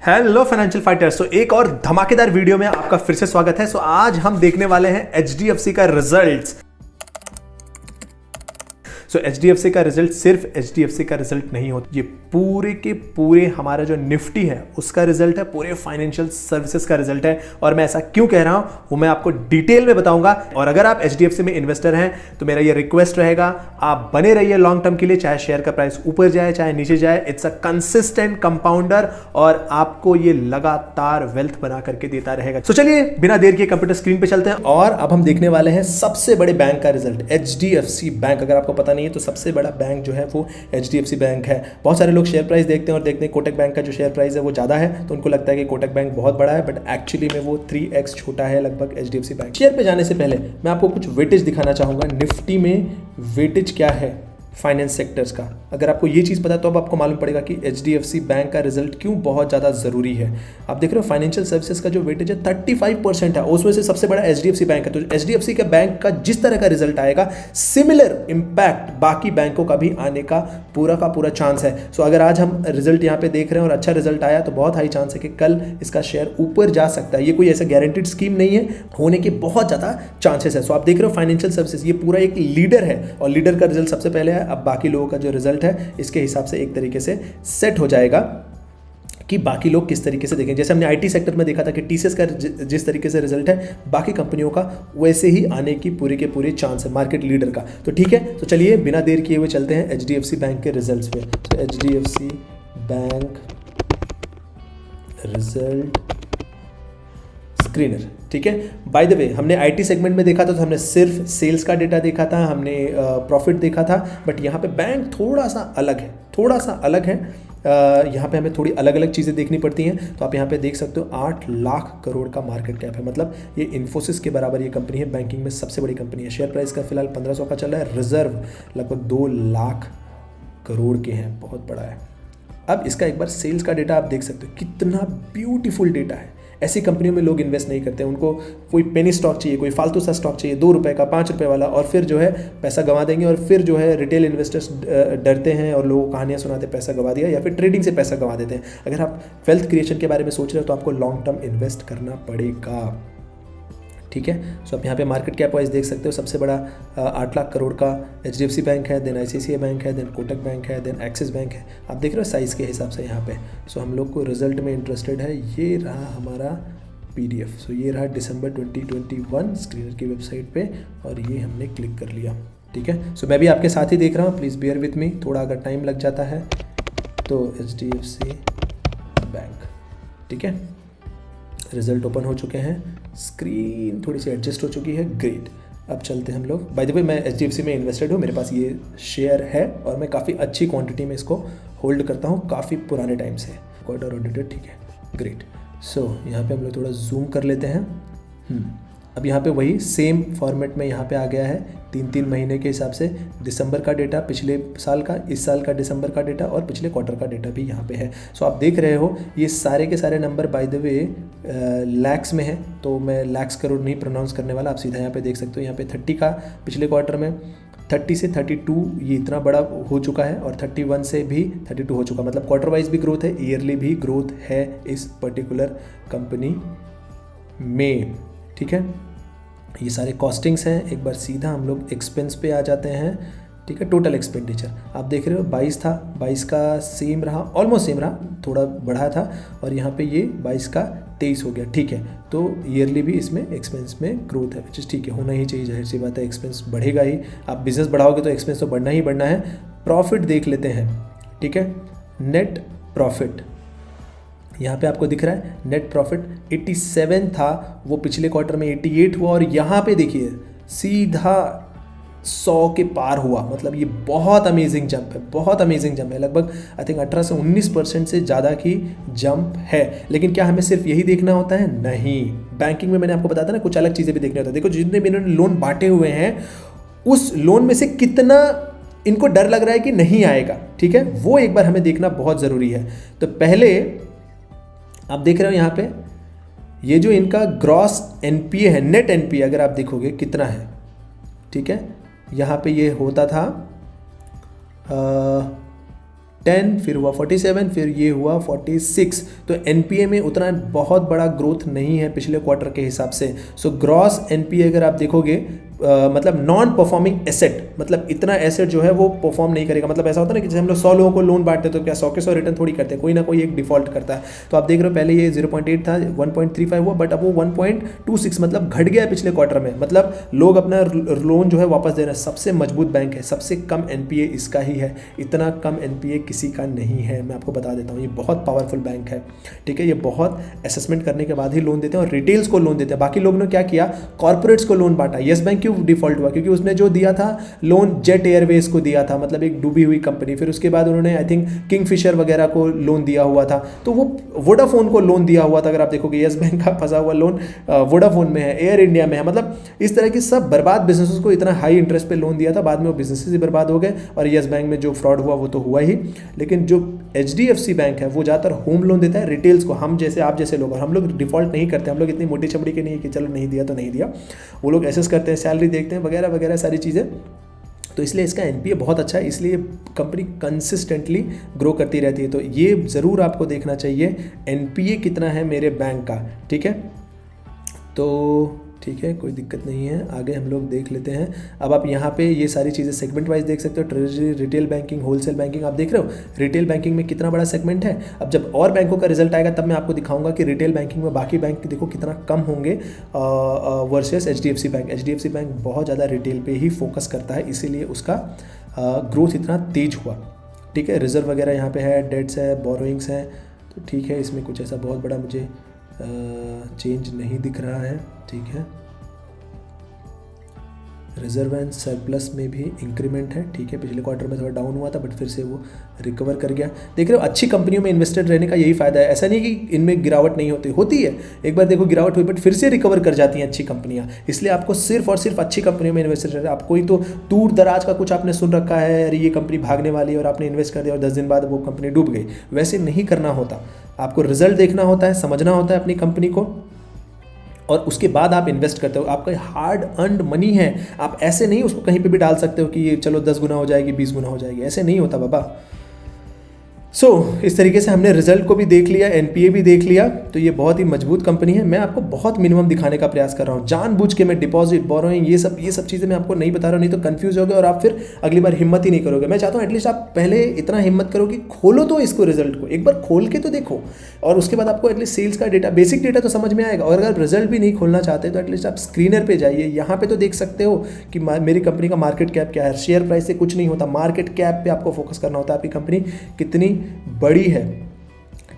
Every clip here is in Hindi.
Hello financial fighters. तो एक और धमाकेदार वीडियो में आपका फिर से स्वागत है। आज हम देखने वाले हैं एचडीएफसी का रिजल्ट। एचडीएफसी का रिजल्ट सिर्फ एचडीएफसी का रिजल्ट नहीं होता, ये पूरे के पूरे हमारा जो निफ्टी है उसका रिजल्ट है, पूरे फाइनेंशियल सर्विसेज का रिजल्ट है। और मैं ऐसा क्यों कह रहा हूं वो मैं आपको डिटेल में बताऊंगा। और अगर आप एचडीएफसी में इन्वेस्टर हैं तो मेरा ये रिक्वेस्ट रहेगा, आप बने रहिए लॉन्ग टर्म के लिए, चाहे शेयर का प्राइस ऊपर जाए चाहे नीचे जाए। इट्स अ कंसिस्टेंट कंपाउंडर और आपको ये लगातार वेल्थ बना करके देता रहेगा। तो चलिए बिना देर के कंप्यूटर स्क्रीन पे चलते हैं और अब हम देखने वाले हैं सबसे बड़े बैंक का रिजल्ट, एचडीएफसी बैंक। अगर आपको पता नहीं है तो सबसे बड़ा बैंक जो है वो एचडीएफसी बैंक है। बहुत सारे लोग शेयर प्राइस देखते हैं और देखते हैं कोटक बैंक का जो शेयर प्राइस है वो ज़्यादा है तो उनको लगता है कि कोटक बैंक बहुत बड़ा है, बट एक्चुअली में वो 3x छोटा है लगभग एचडीएफसी बैंक। शेयर पे जाने से पहले मैं आपको कुछ वेटेज दिखाना चाहूँगा। निफ्टी में वेटेज क्या है फाइनेंस सेक्टर्स का, अगर आपको ये चीज़ पता है तो अब आपको मालूम पड़ेगा कि एचडीएफसी बैंक का रिजल्ट क्यों बहुत ज़्यादा ज़रूरी है। आप देख रहे हो फाइनेंशियल सर्विसेज का जो वेटेज है 35% है, उसमें से सबसे बड़ा एचडीएफसी बैंक है। तो एचडीएफसी के बैंक का जिस तरह का रिजल्ट आएगा सिमिलर इंपैक्ट बाकी बैंकों का भी आने का पूरा चांस है। सो अगर आज हम रिजल्ट यहाँ पे देख रहे हैं और अच्छा रिजल्ट आया तो बहुत हाई चांस है कि कल इसका शेयर ऊपर जा सकता है। ये कोई ऐसा गारंटीड स्कीम नहीं है, होने के बहुत ज़्यादा चांसेस है। सो आप देख रहे हो फाइनेंशियल सर्विसेज ये पूरा एक लीडर है और लीडर का रिजल्ट सबसे पहले है। अब बाकी लोगों का जो रिजल्ट है इसके हिसाब से एक तरीके से सेट हो जाएगा कि बाकी लोग किस तरीके से देखें। जैसे हमने आईटी सेक्टर में देखा था कि टीसीएस का जिस तरीके से रिजल्ट है बाकी कंपनियों का वैसे ही आने की पूरे के पूरे चांस है मार्केट लीडर का। तो ठीक है, तो चलिए बिना देर किए हुए चलते हैं एचडीएफसी बैंक के रिजल्ट्स पे। तो एचडीएफसी बैंक रिजल्ट स्क्रीनर, ठीक है। बाय द वे हमने आईटी सेगमेंट में देखा था तो हमने सिर्फ सेल्स का डेटा देखा था, हमने प्रॉफिट देखा था, बट यहाँ पे बैंक थोड़ा सा अलग है। यहाँ पे हमें थोड़ी अलग अलग चीज़ें देखनी पड़ती हैं। तो आप यहाँ पे देख सकते हो 8 लाख करोड़ का मार्केट कैप है, मतलब ये इन्फोसिस के बराबर ये कंपनी है, बैंकिंग में सबसे बड़ी कंपनी है। शेयर प्राइस का फिलहाल 1500 का चल रहा है, रिजर्व लगभग 2 लाख करोड़ के हैं, बहुत बड़ा है। अब इसका एक बार सेल्स का डेटा आप देख सकते हो, कितना ब्यूटीफुल डेटा है। ऐसी कंपनियों में लोग इन्वेस्ट नहीं करते, उनको कोई पेनी स्टॉक चाहिए, कोई फालतू सा स्टॉक चाहिए 2 रुपये का 5 रुपये वाला, और फिर जो है पैसा गंवा देंगे। और फिर जो है रिटेल इन्वेस्टर्स डरते हैं और लोगों को कहानियाँ सुनाते पैसा गंवा दिया, या फिर ट्रेडिंग से पैसा गंवा देते हैं। अगर आप वेल्थ क्रिएशन के बारे में सोच रहे हो तो आपको लॉन्ग टर्म इन्वेस्ट करना पड़ेगा, ठीक है। सो आप यहाँ पे मार्केट कैप वाइज देख सकते हो, सबसे बड़ा 8 लाख करोड़ का एचडीएफसी बैंक है, देन आईसीआईसीआई बैंक है, देन कोटक बैंक है, देन एक्सिस बैंक है। आप देख रहे हो साइज़ के हिसाब से यहाँ पे। सो हम लोग को रिजल्ट में इंटरेस्टेड है, ये रहा हमारा पीडीएफ। सो ये रहा दिसंबर 2021 स्क्रीनर की वेबसाइट पे और ये हमने क्लिक कर लिया, ठीक है। सो मैं भी आपके साथ ही देख रहा हूँ, प्लीज़ बियर विथ मी, थोड़ा अगर टाइम लग जाता है तो एचडीएफसी बैंक, ठीक है। रिजल्ट ओपन हो चुके हैं, स्क्रीन थोड़ी सी एडजस्ट हो चुकी है, ग्रेट। अब चलते हैं हम लोग। बाय द वे मैं एचडीएफसी में इन्वेस्टेड हूँ, मेरे पास ये शेयर है और मैं काफ़ी अच्छी क्वांटिटी में इसको होल्ड करता हूँ काफ़ी पुराने टाइम से, क्वार्टर ऑडिटेड, ठीक है, ग्रेट। सो यहाँ पे हम लोग थोड़ा जूम कर लेते हैं। अब यहाँ पे वही सेम फॉर्मेट में यहाँ पे आ गया है, 3 महीने के हिसाब से दिसंबर का डेटा, पिछले साल का, इस साल का दिसंबर का डेटा और पिछले क्वार्टर का डेटा भी यहाँ पे है। सो आप देख रहे हो ये सारे के सारे number by the way lakhs में है, तो मैं लैक्स करोड़ नहीं प्रोनाउंस करने वाला। आप सीधा यहाँ पे देख सकते हो, यहाँ पे 30 का पिछले क्वार्टर में, 30 से 32 ये इतना बड़ा हो चुका है और 31 से भी 32 हो चुका, मतलब क्वार्टर वाइज भी ग्रोथ है, ईयरली भी ग्रोथ है इस पर्टिकुलर कंपनी में, ठीक है। ये सारे कॉस्टिंग्स हैं। एक बार सीधा हम लोग एक्सपेंस पे आ जाते हैं, ठीक है। टोटल एक्सपेंडिचर आप देख रहे हो 22 था, 22 का सेम रहा, ऑलमोस्ट सेम रहा, थोड़ा बढ़ा था, और यहाँ पे ये 22 का 23 हो गया, ठीक है। तो ईयरली भी इसमें एक्सपेंस में ग्रोथ है, विच इज़ ठीक है, होना ही चाहिए, जाहिर सी बात है, एक्सपेंस बढ़ेगा ही। आप बिजनेस बढ़ाओगे तो एक्सपेंस तो बढ़ना ही बढ़ना है। प्रॉफिट देख लेते हैं, ठीक है। नेट प्रॉफिट यहाँ पे आपको दिख रहा है, नेट प्रॉफिट 87 था, वो पिछले क्वार्टर में 88 हुआ, और यहाँ पे देखिए सीधा 100 के पार हुआ। मतलब ये बहुत अमेजिंग जंप है, बहुत अमेजिंग जंप है, लगभग आई थिंक 18 से 19% से ज़्यादा की जंप है। लेकिन क्या हमें सिर्फ यही देखना होता है? नहीं, बैंकिंग में मैंने आपको बताया था ना, कुछ अलग चीज़ें भी देखने होता है। देखो जितने भी इन्होंने लोन बांटे हुए हैं उस लोन में से कितना इनको डर लग रहा है कि नहीं आएगा, ठीक है, वो एक बार हमें देखना बहुत ज़रूरी है। तो पहले आप देख रहे हो यहाँ पे ये जो इनका ग्रॉस एनपीए है, नेट एनपीए अगर आप देखोगे कितना है, ठीक है। यहाँ पे ये होता था 10, फिर हुआ 47, फिर ये हुआ 46। तो एनपीए में उतना बहुत बड़ा ग्रोथ नहीं है पिछले क्वार्टर के हिसाब से। सो ग्रॉस एनपीए अगर आप देखोगे मतलब नॉन परफॉर्मिंग एसेट, मतलब इतना एसेट जो है वो परफॉर्म नहीं करेगा। मतलब ऐसा होता है ना कि जैसे हम लोग 100 लोगों को लोन बांटते हैं तो क्या 100 के 100 रिटर्न थोड़ी करते हैं, कोई ना कोई एक डिफॉल्ट करता है। तो आप देख रहे हो पहले ये 0.8 था, 1.35 हुआ, बट अब वो 1.26 मतलब घट गया पिछले क्वार्टर में। मतलब लोग अपना लोन जो है वापस दे रहे हैं। सबसे मजबूत बैंक है, सबसे कम एनपीए इसका ही है, इतना कम एनपीए किसी का नहीं है। मैं आपको बता देता हूँ, ये बहुत पावरफुल बैंक है, ठीक है। ये बहुत असेसमेंट करने के बाद ही लोन देते हैं और रिटेल्स को लोन देते हैं। बाकी लोग ने क्या किया, कॉर्पोरेट्स को लोन बांटा। येस बैंक डिफॉल्ट हुआ क्योंकि उसने जो दिया था लोन जेट एयरवेज को दिया था, मतलब एक डूबी हुई कंपनी। फिर उसके बाद उन्होंने आई थिंक किंगफिशर वगैरह को लोन दिया हुआ था, तो वो वोडाफोन को लोन दिया हुआ था। अगर आप देखोगे येस बैंक का फंसा हुआ लोन वोडाफोन में है, एयर इंडिया में है। मतलब इस तरह की सब बर्बाद बिजनेसेस को इतना हाई इंटरेस्ट पे लोन दिया था, बाद में वो बिजनेसेस ही बर्बाद हो गए। और येस बैंक में जो फ्रॉड हुआ वो तो हुआ ही, लेकिन जो HDFC बैंक है वो ज़्यादातर होम लोन देता है रिटेल्स को, हम जैसे आप जैसे लोग। और हम लोग डिफॉल्ट नहीं करते, हम लोग इतनी मोटी चमड़ी के नहीं कि चलो नहीं दिया तो नहीं दिया। वो लोग एसेस करते हैं, सैलरी देखते हैं, वगैरह वगैरह सारी चीज़ें। तो इसलिए इसका एनपीए बहुत अच्छा है, इसलिए कंपनी कंसिस्टेंटली ग्रो करती रहती है। तो ये ज़रूर आपको देखना चाहिए एनपीए कितना है मेरे बैंक का, ठीक है। तो ठीक है, कोई दिक्कत नहीं है, आगे हम लोग देख लेते हैं। अब आप यहाँ पे ये सारी चीज़ें सेगमेंट वाइज देख सकते हो, treasury, retail banking, wholesale banking. आप देख रहे हो रिटेल बैंकिंग में कितना बड़ा सेगमेंट है। अब जब और बैंकों का रिजल्ट आएगा तब मैं आपको दिखाऊंगा कि रिटेल बैंकिंग में बाकी बैंक देखो कितना कम होंगे versus HDFC bank. HDFC bank बहुत ज़्यादा रिटेल पे ही फोकस करता है, इसीलिए उसका ग्रोथ इतना तेज हुआ, ठीक है। रिजर्व वगैरह यहाँ पे है, डेट्स है, बोरोइंग्स हैं, तो ठीक है, इसमें कुछ ऐसा बहुत बड़ा मुझे चेंज नहीं दिख रहा है, ठीक है। रिजर्व एंड सरप्लस में भी इंक्रीमेंट है, ठीक है। पिछले क्वार्टर में थोड़ा डाउन हुआ था बट फिर से वो रिकवर कर गया। देख रहे हो, अच्छी कंपनियों में इन्वेस्टेड रहने का यही फायदा है। ऐसा नहीं कि इनमें गिरावट नहीं होती है, एक बार देखो गिरावट हुई बट फिर से रिकवर कर जाती हैं अच्छी कंपनियां। इसलिए आपको सिर्फ और सिर्फ अच्छी कंपनियों में इन्वेस्टेड रहना है। आप कोई तो दूर दराज का कुछ आपने सुन रखा है, अरे ये कंपनी भागने वाली है, और आपने इन्वेस्ट कर दिया और 10 दिन बाद वो कंपनी डूब गई, वैसे नहीं करना होता। आपको रिजल्ट देखना होता है, समझना होता है अपनी कंपनी को, और उसके बाद आप इन्वेस्ट करते हो। आपका हार्ड अर्नड मनी है, आप ऐसे नहीं उसको कहीं पे भी डाल सकते हो कि ये चलो 10 गुना हो जाएगी, 20 गुना हो जाएगी, ऐसे नहीं होता बाबा। इस तरीके से हमने रिजल्ट को भी देख लिया, एनपीए भी देख लिया। तो ये बहुत ही मजबूत कंपनी है। मैं आपको बहुत मिनिमम दिखाने का प्रयास कर रहा हूँ, जानबूझ के मैं डिपॉजिट, बोरोइंग, ये सब चीज़ें मैं आपको नहीं बता रहा हूँ, नहीं तो कंफ्यूज हो गए और आप फिर अगली बार हिम्मत ही नहीं करोगे। मैं चाहता हूँ एटलीस्ट आप पहले इतना हिम्मत करो कि खोलो तो इसको, रिजल्ट को एक बार खोल के तो देखो, और उसके बाद आपको एटलीस्ट सेल्स का डेटा, बेसिक डेटा तो समझ में आएगा। और अगर रिजल्ट भी नहीं खोलना चाहते तो एटलीस्ट आप स्क्रीनर पे जाइए, यहाँ पे तो देख सकते हो कि मेरी कंपनी का मार्केट कैप क्या है। शेयर प्राइस से कुछ नहीं होता, मार्केट कैप पे आपको फोकस करना होता है, आपकी कंपनी कितनी बड़ी है,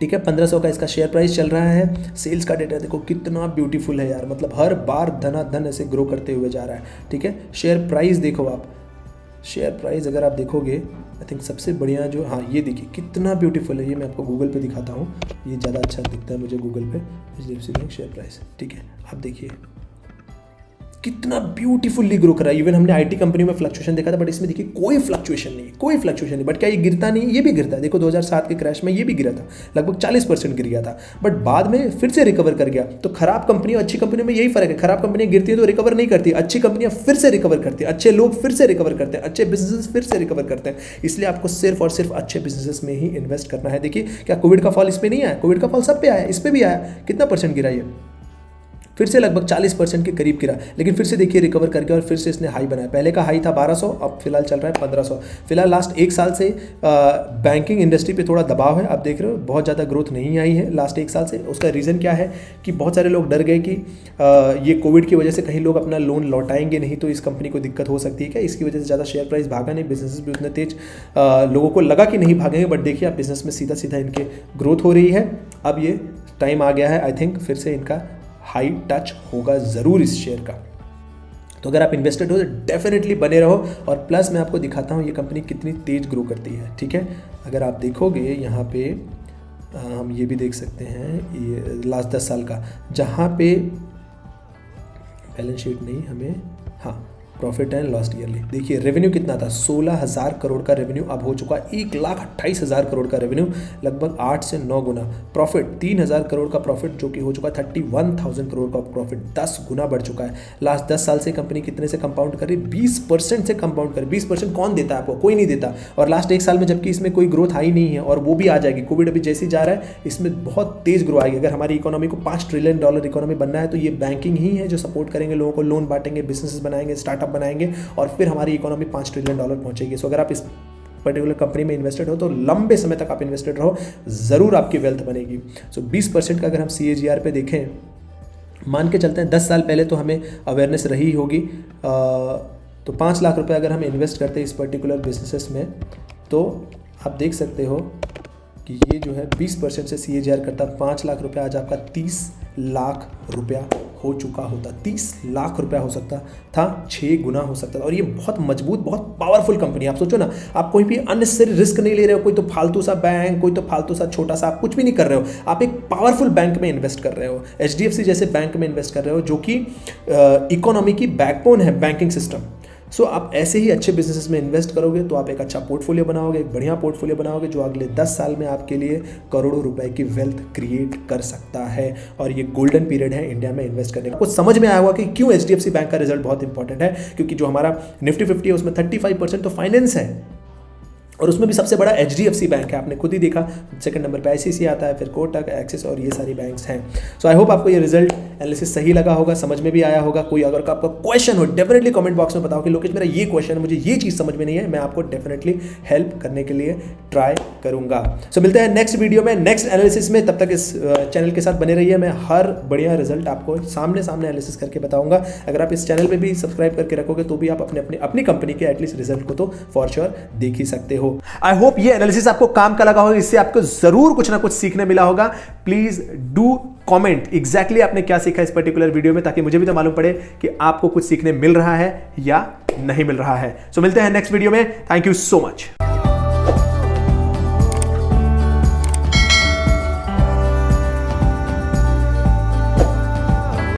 ठीक है। 1500 का इसका शेयर प्राइस चल रहा है। सेल्स का डेटा देखो कितना ब्यूटीफुल है यार, मतलब हर बार धनाधन ऐसे ग्रो करते हुए जा रहा है, ठीक है। शेयर प्राइस देखो आप, शेयर प्राइस अगर आप देखोगे आई थिंक सबसे बढ़िया जो, हाँ ये देखिए कितना ब्यूटीफुल है। ये मैं आपको गूगल पे दिखाता हूँ, ये ज़्यादा अच्छा दिखता है मुझे गूगल पे, HDFC बैंक शेयर प्राइस, ठीक है। आप देखिए कितना ब्यूटीफुली ग्रो कर रहा है। इवन हमने आईटी कंपनी में फ्लक्चुएशन देखा था, बट इसमें देखिए कोई फ्लक्चुएशन नहीं, कोई फ्लक्चुएशन नहीं। बट क्या ये गिरता नहीं? ये भी गिरता है। देखो 2007 के क्रैश में ये भी गिरा था, लगभग 40% गिर गया था, बट बाद में फिर से रिकवर कर गया। तो खराब कंपनी और अच्छी कंपनी में यही फर्क है, खराब कंपनियां गिरती है तो रिकवर नहीं करती, अच्छी कंपनियां फिर से रिकवर करती है, अच्छे लोग फिर से रिकवर करते हैं, अच्छे बिजनेस फिर से रिकवर करते हैं। इसलिए आपको सिर्फ और सिर्फ अच्छे बिजनेस में ही इन्वेस्ट करना है। देखिए क्या कोविड का फॉल इस पर नहीं आया? कोविड का फॉल सब पे आया, इस पर भी आया। कितना परसेंट गिरा ये? फिर से लगभग 40% के करीब गिरा, लेकिन फिर से देखिए रिकवर करके और फिर से इसने हाई बनाया। पहले का हाई था 1200, अब फिलहाल चल रहा है 1500। फिलहाल लास्ट एक साल से बैंकिंग इंडस्ट्री पे थोड़ा दबाव है, आप देख रहे हो बहुत ज़्यादा ग्रोथ नहीं आई है लास्ट एक साल से। उसका रीज़न क्या है कि बहुत सारे लोग डर गए कि ये कोविड की वजह से कहीं लोग अपना लोन लौटाएंगे नहीं तो इस कंपनी को दिक्कत हो सकती है क्या, इसकी वजह से ज़्यादा शेयर प्राइस भागा नहीं, बिजनेस भी उतने तेज लोगों को लगा कि नहीं भागेंगे, बट देखिए आप बिजनेस में सीधा सीधा इनके ग्रोथ हो रही है। अब ये टाइम आ गया है आई थिंक फिर से इनका हाई टच होगा ज़रूर इस शेयर का। तो अगर आप इन्वेस्टेड हो तो डेफिनेटली बने रहो। और प्लस मैं आपको दिखाता हूँ ये कंपनी कितनी तेज ग्रो करती है, ठीक है। अगर आप देखोगे यहाँ पे हम ये भी देख सकते हैं, ये लास्ट 10 साल का, जहाँ पे बैलेंस शीट नहीं हमें, हाँ प्रॉफिट एंड लॉस ईयरली। देखिए रेवेन्यू कितना था, 16,000 करोड़ का रेवेन्यू अब हो चुका है 1,28,000 करोड़ का रेवेन्यू, लगभग 8 से 9 गुना। प्रॉफिट 3,000 करोड़ का प्रॉफिट जो कि हो चुका है 31,000 करोड़ का प्रॉफिट, 10 गुना बढ़ चुका है। लास्ट 10 साल से कंपनी कितने से कंपाउंड कर रही, 20% से कंपाउंड कर। 20% कौन देता है आपको, कोई नहीं देता। और लास्ट 1 साल में जबकि इसमें कोई ग्रोथ आई नहीं है, और वो भी आ जाएगी। कोविड अभी जैसे ही जा रहा है इसमें बहुत तेज ग्रो आएगी। अगर हमारी इकोनॉमी को $5 ट्रिलियन इकोनॉमी बनना है तो ये बैंकिंग ही है जो सपोर्ट करेंगे, लोगों को लोन बांटेंगे, बिजनेस बनाएंगे, स्टार्टअप बनाएंगे, और फिर हमारी इकोनॉमी $5 ट्रिलियन पहुंचेगी। सो अगर आप इस पर्टिकुलर कंपनी में इन्वेस्टेड हो तो लंबे समय तक आप इन्वेस्टेड रहो, ज़रूर आपकी वेल्थ बनेगी। सो 20% का अगर हम CAGR पे देखें, मान के चलते हैं 10 साल पहले तो हमें अवेयरनेस रही होगी, तो 5 लाख रुपए अगर हम इन्वेस्ट करते हैं इस पर्टिकुलर बिजनेसेस में, तो आप देख सकते हो कि ये जो है 20% से CAGR करता, 5 लाख रुपया आज आपका 30 लाख रुपया हो चुका होता। 30 लाख रुपया हो सकता था, 6 गुना हो सकता था। और ये बहुत मजबूत, बहुत पावरफुल कंपनी। आप सोचो ना, आप कोई भी अननेसेसरी रिस्क नहीं ले रहे हो, कोई तो फालतू सा बैंक, कोई तो फालतू सा छोटा सा, आप कुछ भी नहीं कर रहे हो। आप एक पावरफुल बैंक में इन्वेस्ट कर रहे हो, HDFC जैसे बैंक में इन्वेस्ट कर रहे हो, जो कि इकोनॉमी की बैकबोन है, बैंकिंग सिस्टम। सो आप ऐसे ही अच्छे बिजनेसेस में इन्वेस्ट करोगे तो आप एक अच्छा पोर्टफोलियो बनाओगे, एक बढ़िया पोर्टफोलियो बनाओगे जो अगले 10 साल में आपके लिए करोड़ों रुपए की वेल्थ क्रिएट कर सकता है। और ये गोल्डन पीरियड है इंडिया में इन्वेस्ट करने का। कुछ समझ में आया होगा कि क्यों HDFC बैंक का रिजल्ट बहुत इंपॉर्टेंट है, क्योंकि जो हमारा निफ्टी 50 है उसमें 35% तो फाइनेंस है, और उसमें भी सबसे बड़ा HDFC बैंक है। आपने खुद ही देखा, सेकंड नंबर पे ICICI आता है, फिर कोटक, एक्सिस, और ये सारी बैंक्स हैं। सो आई होप आपको ये रिजल्ट एनालिसिस सही लगा होगा, समझ में भी आया होगा। कोई अगर आपका क्वेश्चन हो डेफिनेटली कमेंट बॉक्स में बताओ कि लोकेश मेरा ये क्वेश्चन है, मुझे ये चीज़ समझ में नहीं है, मैं आपको डेफिनेटली हेल्प करने के लिए ट्राई करूंगा। सो मिलते हैं नेक्स्ट वीडियो में, नेक्स्ट एनालिसिस में। तब तक इस चैनल के साथ बने रहिए, मैं हर बढ़िया रिजल्ट आपको सामने एनालिसिस करके बताऊंगा। अगर आप इस चैनल पर भी सब्सक्राइब करके रखोगे तो भी आप अपनी कंपनी के एटलीस्ट रिजल्ट को तो फॉर श्योर देख ही सकते हो। आई होप ये एनालिसिस आपको काम का लगा होगा, इससे आपको जरूर कुछ ना कुछ सीखने मिला होगा। प्लीज डू कमेंट एग्जैक्टली आपने क्या सीखा इस पर्टिकुलर वीडियो में, ताकि मुझे भी तो मालूम पड़े कि आपको कुछ सीखने मिल रहा है या नहीं मिल रहा है। सो मिलते हैं नेक्स्ट वीडियो में। Thank you so much.